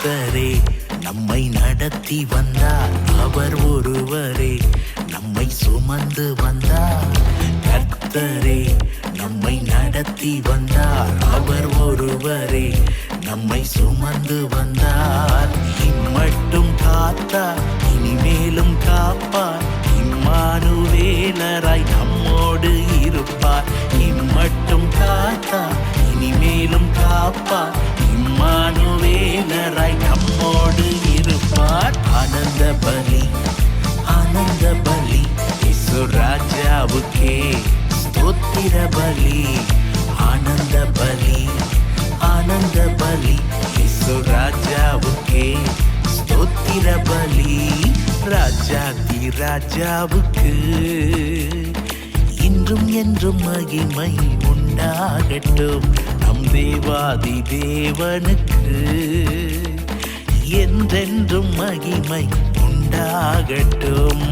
கர்த்தரே நம்மை நடத்தி வந்தார், அவர் ஒருவரே நம்மை சுமந்து வந்தார். கர்த்தரே நம்மை நடத்தி வந்தார், அவர் ஒருவரே நம்மை சுமந்து வந்தார். இம்மட்டும் காத்தார், இனிமேலும் காப்பார், இம்மானுவேலராய் நம்மோடு இருப்பார். இம்மட்டும் காத்தார், இனிமேலும் காப்பார், இம்மானுவேலராய் நம்மோடு இருப்பார். ஆனந்த பலி, ஆனந்த பலி, இயேசு ராஜாவுக்கே ஸ்தோத்திர பலி. ஆனந்த பலி, ஆனந்த பலி, இயேசு ராஜாவுக்கே ஸ்தோத்திர பலி. ராஜாதி ராஜாவுக்கு இன்றும் என்றும் மகிமை உண்டாகட்டும். நம் தேவாதி தேவனுக்கு என்றென்றும் மகிமை உண்டாகட்டும்.